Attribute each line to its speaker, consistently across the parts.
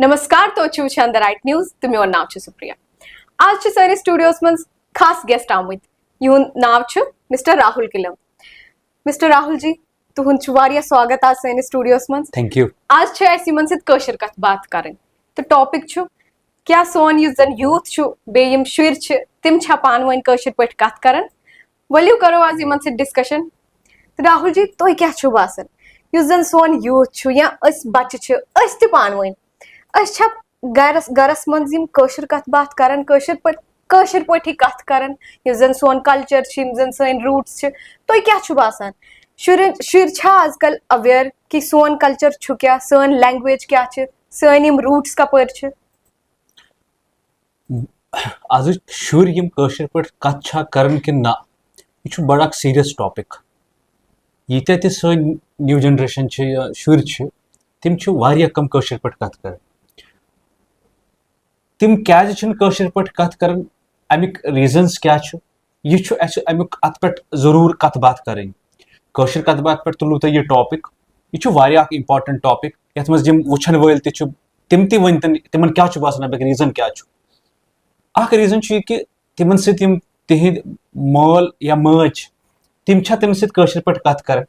Speaker 1: नमस्कार तो the right news तुम मे नाव सुप्रिया आज सानिस स्टूडियोस मं खास गेस्ट आमुत युन नाव मिस्टर राहुल किलम। मिस्टर राहुल जी तुहद स्वागत आज सानिस स्टूडियोस मं।
Speaker 2: Thank you.
Speaker 1: आज यमन सर कथ बात कर तो टॉपिक क्या सोन जन यूथ बेम शुर तिम पान वन पे कथ कर वलियो करो आज यमन सर डिस्कशन। तो राहुल जी तुह क्या बासान जन सोन यूथ या बच्चे पान वन गरस मं कथ बात कर पे कथ कर जन सोन कल्चर जन सन रूट्स तुह क्या बासान शुर आजकल अवेयर कि सोन कल्चर क्या सन लैंग्वेज क्या सन यम रूट्स कपर
Speaker 2: आज शुर यम पे कथ कर कि ना यह बड़ा सीरियस टॉपिक यीत्या ते सन न्यू जनरेशन शुर तिम कम पे कथ कर तिम क्या पे कथ कर अमिक रीजन्स क्या यह अमुक अत पे जरूर कथ बात करें कथ बात पे तुलो तुह यह टॉपिक यह इंपॉर्टेंट टॉपिक ये मं वुचन वल तिम वन तिमन क्या बासान अमिक रीजन क्या रीजन कि तिमन सम तिहद माल या माज तिम तम पे कथ कर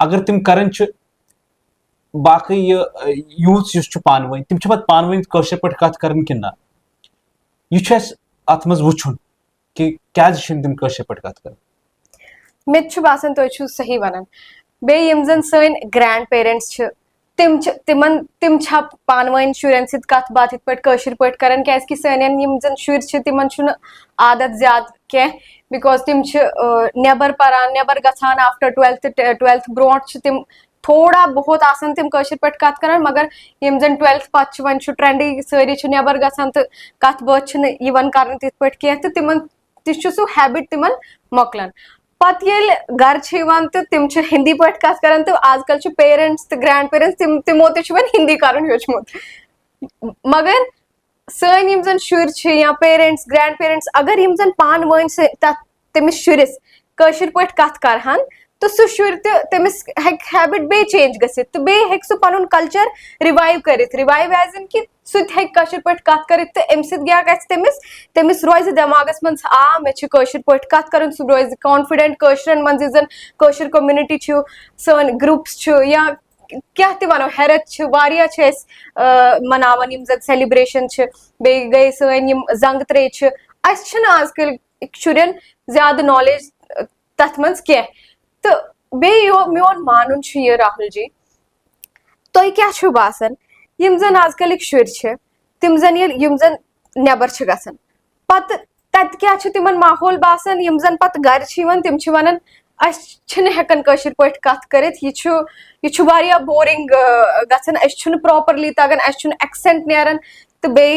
Speaker 2: अगर तिम कर बाकी यूथ पान वन तिम पान वन पे कथ कर कि ना यह अत मं वुचन कि क्या तिम पे कथ कर
Speaker 1: मे बासान तुम सही वन बेम जन सन ग्रैंड पेरेंट्स तिम पान वन शुरन कथ बात पे कर क्या सन शुर तिमन आदत ज्यादा कह बिकॉज तिम नेबर पान नेबर गसान आफ्टर ट्वेल्थ ब्रोट तिम थोड़ा बहुत आसान तिम पे कथ कर मगर यम जन 12th पत् वन ट्रेंडी सारी नेबर गसान तो कथ बात कर तिथ पे कह तो तिमन सह हैबिट तिमन मोकलान पत गर तो तिम हिंदी पे कथ कर तो आजकल पेरेंट्स तो ग्रैंड पेरेंट्स तिमो वन हिंदी कर मगर सन यम जन शुर या पेरेंट्स ग्रैंड पेरेंट्स अगर यम जन पान वन तमिस शुरिस पे कथ करहन तो सह शुर तमिस हैबिट बे चेंज गसित तो बे सह पन कल्चर रिवाइव कर रिवाइव एज इन कि सह पे कथ कर तो अम क्या तमिस रोज दिमागस मं मे पे कथ कर सह रोज कॉन्फिडेंट कशरन मं जन कशर कम्युनिटी सन ग्रुप्स या क्या वनो हेरत मनावन जन सेलिब्रेशन बे गई सन जंग त्रे आजकल शुरन ज्यादा नॉलेज तथ मं कह तो बे मोन मान यह राहुल जी तुह क्या बासान यम जन आजकल शुर तिम जन नेबर गसान पत तत क्या तिमन माहौल बासान यम जन पत गर तिम वन हेकन पे कथ कर यह बोरिंग गसान प्रॉपरली तगन एक्सेंट नेरन तो बे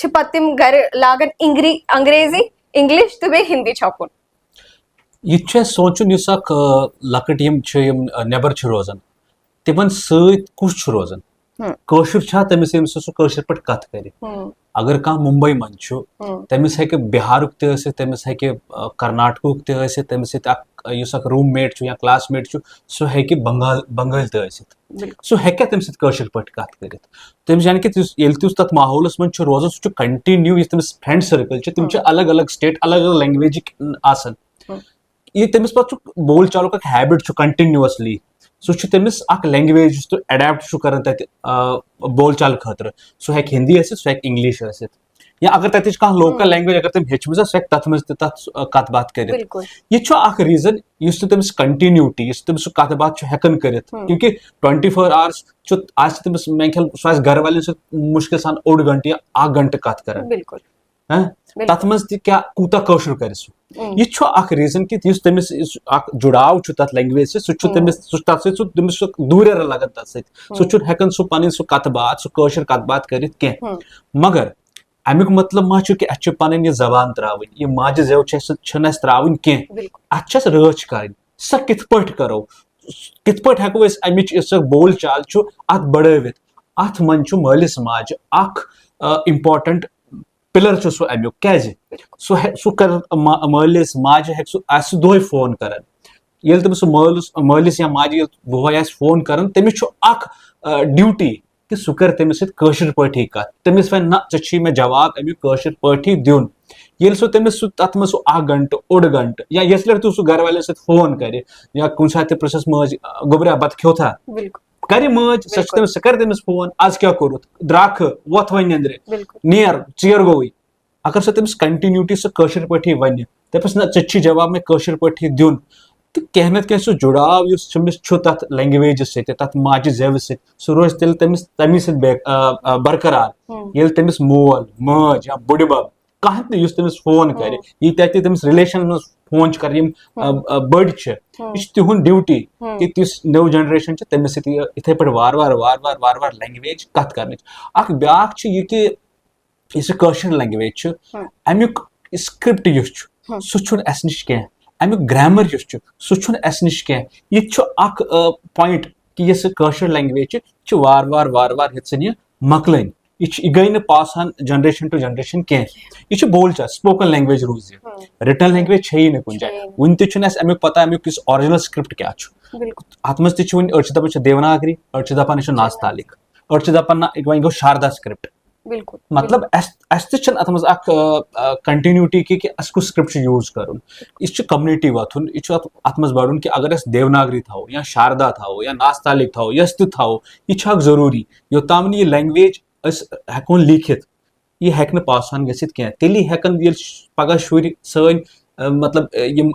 Speaker 1: पत तिम गर लागन अंग्रेजी इंग्लिश तो बे हिंदी छपुन
Speaker 2: यह सोचन लकट नेबर रोजान तिमन कुछ रोजान कशुर तमिस सह पे कथ कर अगर कह मुंबई मं तमिस बिहारुक तमिस कर्नाटक तमिस रूममेट या क्लासमेट सह बंगाल सह हे तम पे कथ कर तमिस यानी कि तथ माहौलस मं रोजान सह कंटिन्यू तमिस फ्रेंड सर्कल तिम अलग अलग स्टेट अलग अलग लैंग्वेज आसान यह तमिस पे बोल चाल हैबिट कंटिन्यूअसली सह तमिस लैंग्वेज तो एडेप्ट कर बोल चाल खतर सह हे हिंदी सह हे इंग्लिश या अगर तथ कह लोकल लैंग्वेज अगर तुम हेचम सह तथ मं कथ बात कर यह रीजन तमिस कंटिन्यूटी तमिस कथ बात हेकन कर क्योंकि 24 आवर्स आज तमिस मे ख्याल सह गर वाले मुश्किल सान 1 घंटे या 1 घंटे कथ कर तथ मं क्या कूता कशुर कर यह रीजन कि तमिस जुड़ाव तथ लैंग्वेज तमिस दूर लगन तथ सह हेकन सह पन सह कथ बात सह कशुर कथ बात कर कह मगर अमुक मतलब मा कि अस पन यह जबान त्रावन यह माज जेव त्रावन कह अत रच कर सह कित पे करो कित पे हेको अमिच बोल चाल अत बढ़वित अत मन मालिस माज इंपॉर्टेंट पिलर सह अमुक क्या सह कर मालिस माज सह दोह फोन कर ये तमिस मालिस या माज दोह फोन कर तमिस ड्यूटी कि सह कर तमिस सहित कशिर पठी कत तमिस वन ना चे मे जवाब अमिक कशिर पठी दिन ये सह तमिस तथ मज सह 1 घंटे ओड घंटे या यस लट तू सह घर वाले सहित फोन कर या कुछ सात प्रसस मज गोबरा बत खोथा कर मज सह कर तमिस फोन आज क्या कोरुत द्राख वथ वन नंद्रे नेर चेर गोई अगर सह तमिस कंटिन्यूटी सह कशिर पठी वन दपस ना चे जवाब मे कशिर पठी दिन तो कह ना कह सह जुड़ाव तथ लैंग्वेज तथ माजि जेव सह रोज तेल तमिस तमी सहित बरकरार ये तमिस मोल मज या बुड़बब कह तमिस फोन कर यी तमिस रिलेशन में फोन कर बड़ तिहुंद ड्यूटी कि तिस नव जनरेशन तमिस इथे पे वार वार लैंग्वेज कत कर ब्या कि कशिर लैंग्वेज अमुक स्क्रिप्ट सह अस नश कह अमुक ग्रामर सह अस नश कह यह पॉइंट कि कशिर लैंग्वेज वार वार ये मकलन यह गई न pass on generation to generation कह यह बोलचाल स्पोकन लैंग्वेज रूज रिटन लैंग्वेज न कुछ जाए वन तमिक पता अमुक ओरिजिनल स्क्रिप्ट क्या अत मज दपान देवनागरी अड़ दपान नास्तालिक अड़ दपान वो गो शारदा स्क्रिप्ट मतलब अत मज कंटिन्यूटी कि अस कुछ स्क्रिप्ट यूज कर यह कम्युनिटी वथुन यह अत मज बढ़ुन कि अगर अस देवनागरी थो या शारदा थो या नास्तालिक थो यस थो यह जरूरी योताम यह लैंग्वेज हेकोन लिखित यह हेक न पास ऑन गसित कह तेली हेकन ये पगह शुर सन मतलब यम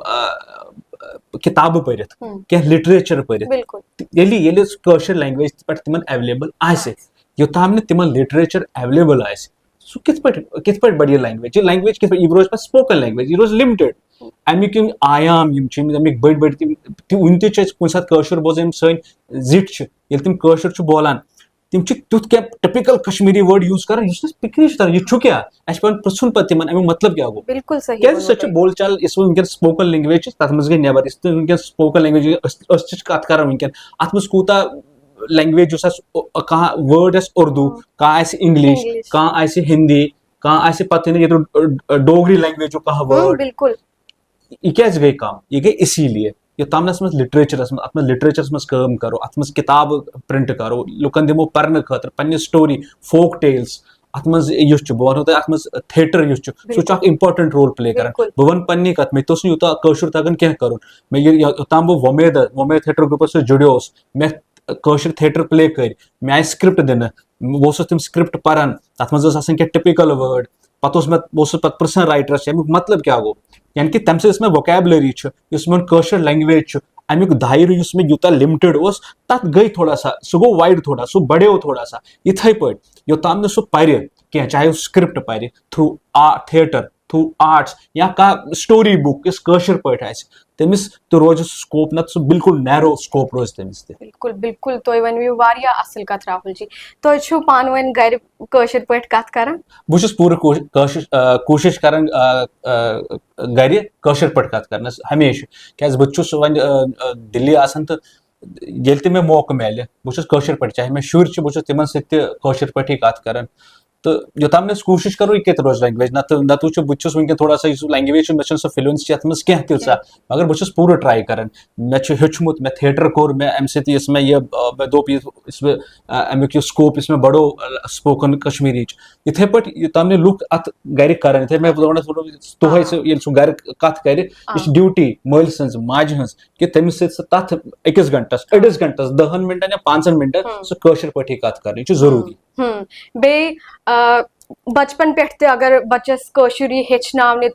Speaker 2: किताब पढ़ित कह लिटरेचर पढ़ित ये कशिर लैंग्वेज पे तिमन अवेलेबल आसे योताम तिमन लिटरेचर अवेलेबल आसे सह कित पे बढ़ लैंग्वेज लैंग्वेज कित यह रोज स्पोकन लैंग्वेज यह रोज लिमिटेड अमिक आयाम अमिक बड़ बड़ वन कुछ सात कशिर बोजान सन जिट ये तिम कशिर बोलान तिम तुथ क्या टिपिकल कश्मीरी वर्ड यूज कर पिक्री यह क्या अस पे पृछुन पे तिमन अमिक मतलब क्या गो
Speaker 1: बिल्कुल सही
Speaker 2: क्या सच बोलचाल इस वनकन स्पोकन लैंग्वेज तथ मज गई नेबर इस वनकन स्पोकन लैंग्वेज अस कत कर वनकन अत मज कूता लैंग्वेज कह वर्ड उर्दू कह इंग्लिश कह हिंदी कह पे डोगरी लैंग्वेज कह वर्ड
Speaker 1: बिल्कुल
Speaker 2: यह क्या गई कम यह गई इसीलिए योताम लिटरेचरस मज लिटरेचरस मज काम करो अत मज किताब प्रिंट करो लुकन दिमो पर्न खतर पन्ने स्टोरी फोक टेल्स अत मज बह वनो तह अत मज थिएटर सह इंपॉर्टेंट रोल प्ले कर बह वन पन्नी कत मे तुस यूता कशिर तगन कह कर मे योताम बह वमेद थिएटर ग्रुप जुड़ोस मे कशिर थिएटर प्ले कर मे आय स्क्रिप्ट दिन बह तम स्क्रिप्ट पान तथ मज क्या टिपिकल वर्ड पे बह पृछन राइटरस अमुक मतलब क्या गो यानी कि तम मे वोकैबुलरी मे कशिर लैंग्वेज अमुक दायरे मे यूता लिमिटेड तथ गई थोड़ा सा सह गो वाइड थोड़ा सह बढ़ो थोड़ा सा इथे पे योताम सह पर कह चाहे स्क्रिप्ट पर थ्रू थिएटर थ्रू आर्ट्स या कह स्टोरी बुक इस कशिर पे तमिस तो रोज स्कोप न सह बिल्कुल नैरो स्कोप रोज तमिस
Speaker 1: बिल्कुल बिल्कुल तुम वन वारिया असल कथ राहुल जी तुम छो पान वन घर कशिर पे कथ करन
Speaker 2: बहुत पूरे कोशिश करान घर कशिर पे कथ करनस हमेशा क्या बहुत वन दिल्ली आसान तो ये ते मे मौका मिले बहुत कशिर पे चाहे मे शुर बहुत तिमन सत्य कशिर पे कथ करान तो योताम कोशिश करो यह रोज लैंग्वेज नत बहुत वनकन थोड़ा सा लैंग्वेज मे सह फ्लुएंसी अत मज कह तीसा मगर बहुत पूरे ट्राई करान मे हेचमुत मे थिएटर कोर मे अम मे यह मे दोप अमुक स्कोप इसमें बढ़ो स्पोकन कश्मीरी इथे पे योताम लुक अत घर करान इथे मे तुह सह घर कथ कर ड्यूटी मल सज माज हज कि तमिस तथ 1 घंटस 2 घंटस 10 मिनटन या 5 मिनटन सह कशिर पे कथ कर जरूरी
Speaker 1: बे बचपन पे अगर बच्चस कशिर हेचन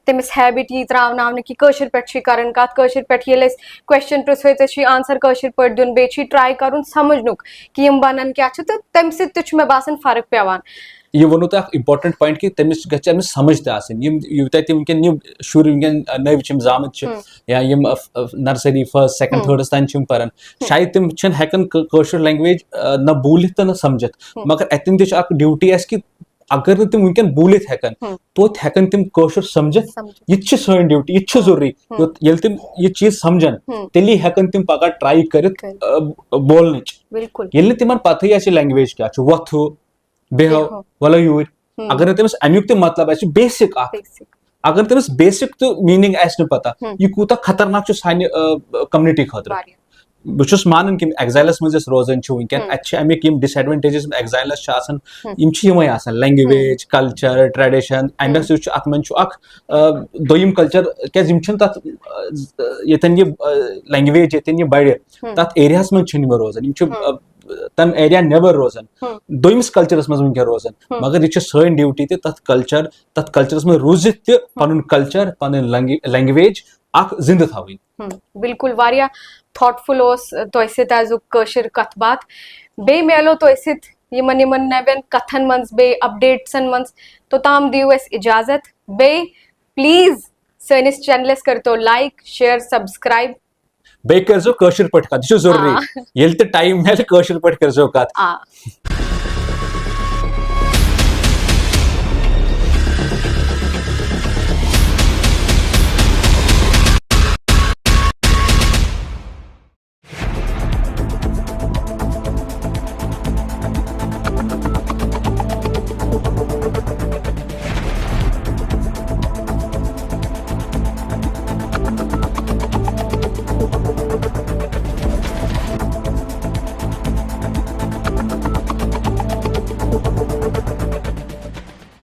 Speaker 1: तमिस हैबिट यी त्रावन कि कशिर पे कर कशिर पे क्वेश्चन पृथ्वे आंसर कशिर पे दिन बे ट्राई कर समझनुक कि बनन क्या तो तम मे बासान फर्क पेवान
Speaker 2: यह वो तो इम्पोर्टेंट पॉइंट कि तमिस गि समझ यूत वनकन शुर वनकन नव जामत या नर्सरी फर्स्ट सेकंड थर्डस तान पान शायद तम हेकन कशिर लैंग्वेज न बोलित तो न समझत मगर अतन ड्यूटी कि अगर तम वनकन बोलित हेकन तो हेकन तम कशिर समझत यह सन ड्यूटी यह जरूरी ये तम यह चीज समझन तेली हेकन तम पगह ट्राई कर बोलन ये तिमन पता लैंग्वेज क्या वथु बेहो वलो यूर अगर तमिस अमुक तो मतलब बेसिक अगर तमिस बेसिक तो मीनिंग न पता यह कूता खतरनाक सान कम्युनिटी खतर बह छुस मानन कि एग्जाइलस मज रोजान वनकन Amik disadvantages एग्जाइलस language culture tradition अमे अत मन दोयम कल्चर क्या यतन ये लैंग्वेज यतन ये बड़े तथ एरिया मन रोजान तम एरिया नेबर रोजान दोयमिस कल्चरस मज वनकन रोजान मगर यह सन ड्यूटी तथ कल्चरस में रूजित पन कल्चर पन लैंग्वेज जिंद थवन
Speaker 1: बिल्कुल वारिया थॉटफुल तोह सत आजुक कशिर कथ बात बे मेलो तोह सत यमन यमन नवन कथन मंज बे अपडेट्सन मंज तो ताम दियो अस इजाजत बे प्लीज सनिस चैनलस करतो लाइक शेयर सब्सक्राइब
Speaker 2: बे करजो कशिर पट कथ यह जरूरी येल ते टाइम मेल कशिर पट करजो कथ